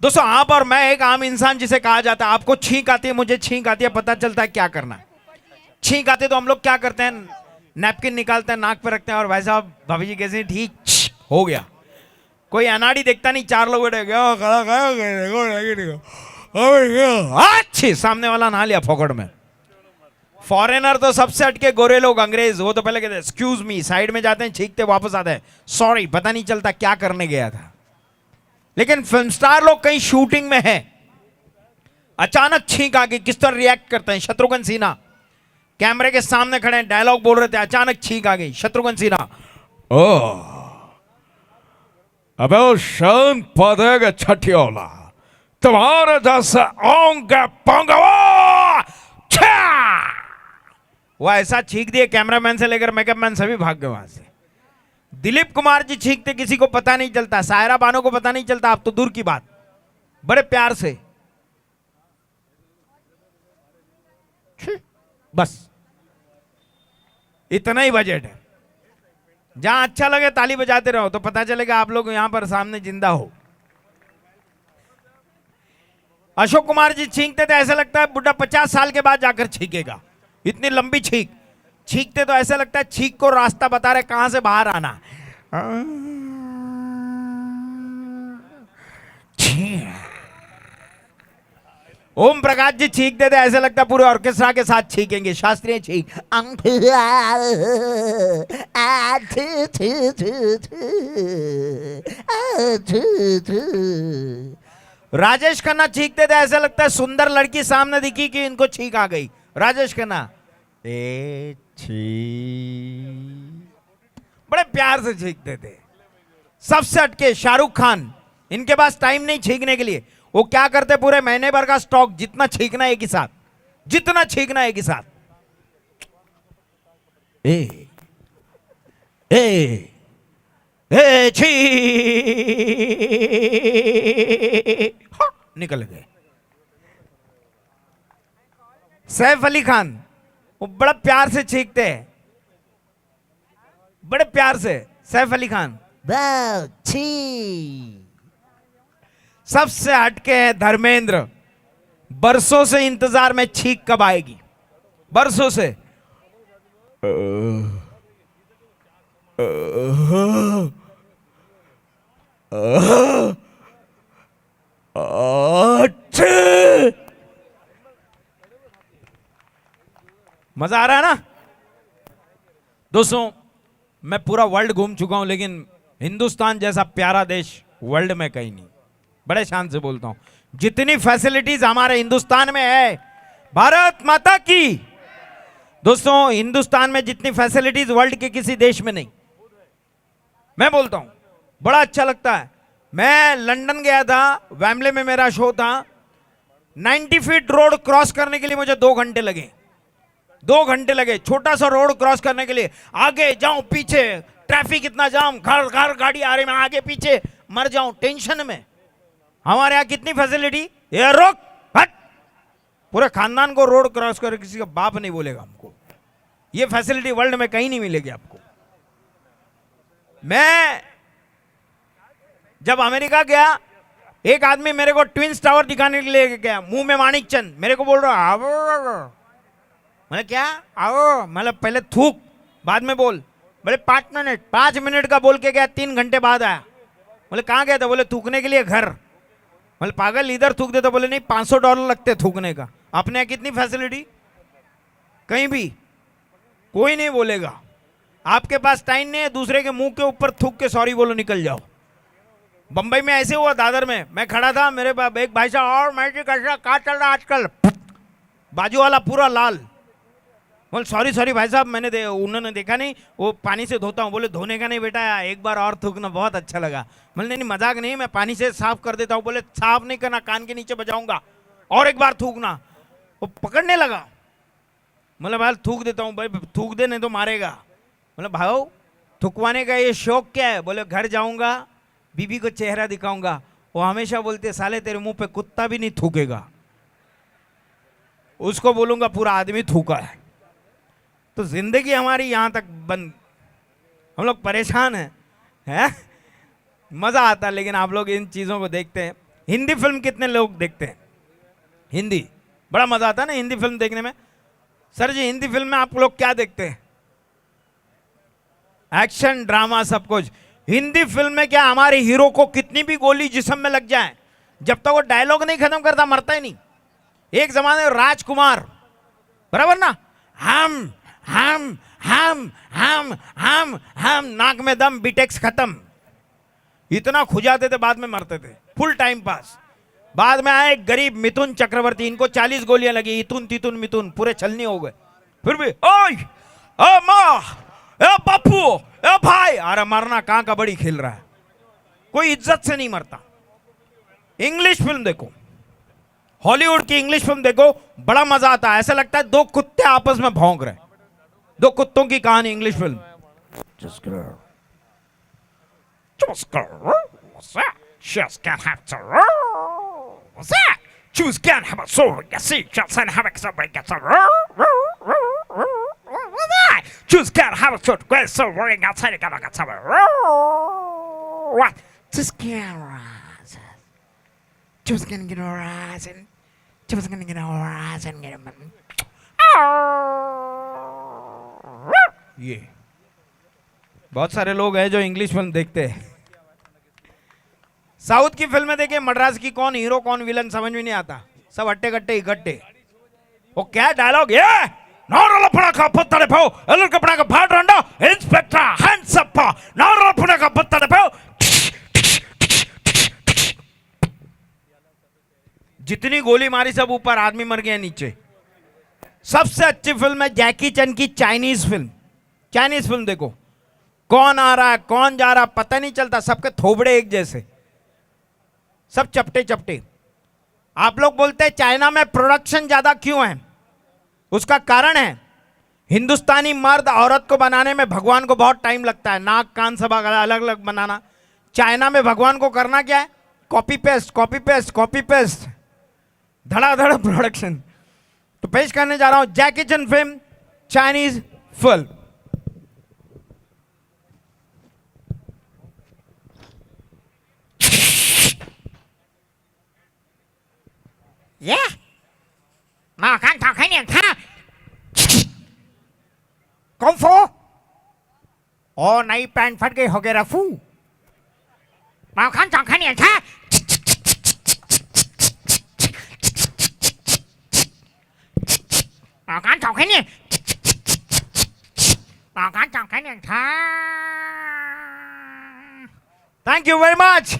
दोस्तों आप और मैं एक आम इंसान जिसे कहा जाता है, आपको छींक आती है, मुझे छींक आती है, पता चलता है क्या करना है। छींक आती है तो हम लोग क्या करते हैं, नैपकिन निकालते हैं, नाक पे रखते हैं और भाई साहब भाभी जी कैसे, ठीक हो गया। कोई अनाड़ी देखता नहीं, चार लोग बैठे अच्छे, सामने वाला नहा लिया फोकट में। फॉरेनर तो सबसे हटके गोरे लोग, अंग्रेज, वो तो पहले कहते हैं एक्सक्यूज मी, साइड में जाते हैं, छींकते वापस आते हैं, सॉरी, पता नहीं चलता क्या करने गया था। लेकिन फिल्म स्टार लोग कहीं शूटिंग में है, अचानक छींक आ गई, किस तरह रिएक्ट करते हैं। शत्रुघ्न सिन्हा कैमरे के सामने खड़े हैं, डायलॉग बोल रहे थे, अचानक छींक आ गई। शत्रुघ्न सिन्हा, ओह अबे वो शान पदेगा छठियोला, तुम्हारे जैसे ओंगे पोंगे वो ऐसा छींक दिए, कैमरामैन से लेकर मेकअप मैन सभी भाग गए वहां से। दिलीप कुमार जी छींकते किसी को पता नहीं चलता, सायरा बानो को पता नहीं चलता, अब तो दूर की बात, बड़े प्यार से, बस इतना ही बजट है। जहां अच्छा लगे ताली बजाते रहो, तो पता चलेगा आप लोग यहां पर सामने जिंदा हो। अशोक कुमार जी छींकते थे, ऐसा लगता है बुढ़ा 50 साल के बाद जाकर छींकेगा, इतनी लंबी छींक। छींकते तो ऐसा लगता है छींक को रास्ता बता रहे कहां से बाहर आना। ओम प्रकाश जी छींकते थे, ऐसा लगता पूरे ऑर्केस्ट्रा के साथ छींकेंगे, शास्त्रीय छींक। राजेश खन्ना छींकते थे, ऐसा लगता है सुंदर लड़की सामने दिखी कि इनको छींक आ गई। राजेश खन्ना ए छी, बड़े प्यार से छींकते थे। सबसे हटके शाहरुख खान, इनके पास टाइम नहीं छींकने के लिए, वो क्या करते, पूरे महीने भर का स्टॉक, जितना छींकना एक ही साथ, जितना छींकना एक ही साथ। ए ए ए छी, निकल गए। सैफ अली खान, वो बड़ा प्यार से छींकते हैं, बड़े प्यार से। सैफ अली खान छी। सबसे हटके है धर्मेंद्र, बरसों से इंतजार में छींक कब आएगी, बरसों से। मजा आ रहा है ना दोस्तों। मैं पूरा वर्ल्ड घूम चुका हूं, लेकिन हिंदुस्तान जैसा प्यारा देश वर्ल्ड में कहीं नहीं। बड़े शान से बोलता हूं, जितनी फैसिलिटीज हमारे हिंदुस्तान में है, भारत माता की। दोस्तों हिंदुस्तान में जितनी फैसिलिटीज वर्ल्ड के किसी देश में नहीं। मैं बोलता हूं बड़ा अच्छा लगता है। मैं लंदन गया था, वेम्बले में मेरा शो था। 90 फीट रोड क्रॉस करने के लिए मुझे 2 घंटे लगे, 2 घंटे लगे। छोटा सा रोड क्रॉस करने के लिए, आगे जाऊं पीछे, ट्रैफिक इतना जाम, घर घर गाड़ी आ रही, मैं आगे पीछे मर जाऊं टेंशन में। हमारे यहां कितनी फैसिलिटी, ये रोक हट, पूरे खानदान को रोड क्रॉस कर, किसी का बाप नहीं बोलेगा हमको। ये फैसिलिटी वर्ल्ड में कहीं नहीं मिलेगी आपको। मैं जब अमेरिका गया, एक आदमी मेरे को ट्विंस टावर दिखाने के लिए गया, मुंह में माणिक चंद, मेरे को बोल रहा मैंने क्या आओ, मतलब पहले थूक बाद में बोल। बोले 5 मिनट का बोल के गया, 3 घंटे बाद आया। बोले कहाँ गया था, बोले थूकने के लिए घर। बोले पागल इधर थूक दे, तो बोले नहीं $500 लगते थूकने का। अपने यहाँ कितनी फैसिलिटी, कहीं भी कोई नहीं बोलेगा। आपके पास टाइम नहीं है, दूसरे के मुंह के ऊपर थूक के सॉरी बोलो, निकल जाओ। बंबई में ऐसे हुआ, दादर में मैं खड़ा था, मेरे पास एक भाई साहब, और मैं कहा चल रहा आजकल, बाजू वाला पूरा लाल। बोल सॉरी सॉरी भाई साहब, उन्होंने देखा नहीं, वो पानी से धोता हूँ। बोले धोने का नहीं बेटा, एक बार और थूकना, बहुत अच्छा लगा। बोले नहीं मजाक नहीं, मैं पानी से साफ कर देता हूँ। बोले साफ नहीं करना, कान के नीचे बजाऊंगा, और एक बार थूकना। वो पकड़ने लगा, मतलब भाई थूक देता हूँ, भाई थूक दे नहीं तो मारेगा। मतलब भाई थुकवाने का ये शौक क्या है? बोले घर जाऊंगा, बीबी को चेहरा दिखाऊंगा, वो हमेशा बोलते साले तेरे मुंह पे कुत्ता भी नहीं थूकेगा। उसको बोलूंगा पूरा आदमी थूका है। तो जिंदगी हमारी यहां तक बंद, हम लोग परेशान हैं। मजा आता है, लेकिन आप लोग इन चीजों को देखते हैं। हिंदी फिल्म कितने लोग देखते हैं? हिंदी बड़ा मजा आता है ना हिंदी फिल्म देखने में। सर जी हिंदी फिल्म में आप लोग क्या देखते हैं? एक्शन ड्रामा सब कुछ। हिंदी फिल्म में क्या हमारे हीरो को कितनी भी गोली जिस्म में लग जाए, जब तक वो डायलॉग नहीं खत्म करता मरता ही नहीं। एक जमाने में राजकुमार, बराबर ना, हम हम हम हम हम हम नाक में दम, बीटेक्स खत्म, इतना खुजाते थे, बाद में मरते थे, फुल टाइम पास। बाद में आए गरीब मिथुन चक्रवर्ती, इनको 40 गोलियां लगी, इतुन तितुन मिथुन, पूरे छलनी हो गए। फिर भी ओए ओ माँ, ए बापू, ए भाई, अरे मरना कहां कबड्डी खेल रहा है, कोई इज्जत से नहीं मरता। इंग्लिश फिल्म देखो, हॉलीवुड की इंग्लिश फिल्म देखो, बड़ा मजा आता है। ऐसा लगता है दो कुत्ते आपस में भौंक रहे, दो कुत्तों की कहानी English film. Just girl. Just girl. What's that? Just can't have to. What's that? Just can't have a soul. You see, just can't have a soul. What's that? Just can't have a soul. Well, so worrying outside, you gotta get some. What? Just can't rise. Just gonna get a rise and just gonna get a rise and get a. ये बहुत सारे लोग हैं जो English film देखते हैं। South की फिल्में देखिए, मद्रास की कौन हीरो कौन विलन समझ में नहीं आता, सब अट्टे कट्टे इकट्ठे। वो क्या डायलॉग, ये नौरलपना का पत्ता पाओ, एलर कपड़ा का फाट रंडा, इंस्पेक्टर हैंड्स अप, नौरलपना का पत्ता पाओ। जितनी गोली मारी सब ऊपर, आदमी मर गया नीचे। सबसे अच्छी फिल्म है जैकी चैन की चाइनीज फिल्म। चाइनीज फिल्म देखो, कौन आ रहा है कौन जा रहा है पता नहीं चलता, सबके थोबड़े एक जैसे, सब चपटे चपटे। आप लोग बोलते हैं चाइना में प्रोडक्शन ज्यादा क्यों है? उसका कारण है हिंदुस्तानी मर्द औरत को बनाने में भगवान को बहुत टाइम लगता है, नाक कान सब अलग अलग बनाना। चाइना में भगवान को करना क्या है? Copy paste copy paste copy paste, धड़ाधड़ प्रोडक्शन। तो पेश करने जा रहा हूं Jackie Chan film, Chinese film. Yeah. Mà khán thọ khái niệm tha. Công phu. Ô này pan phát gây hồ ghe ra phu. Mà khán thọ khái niệm tha. Mà khán thọ khái niệm. Mà khán thọ khái niệm tha. Thank you very much.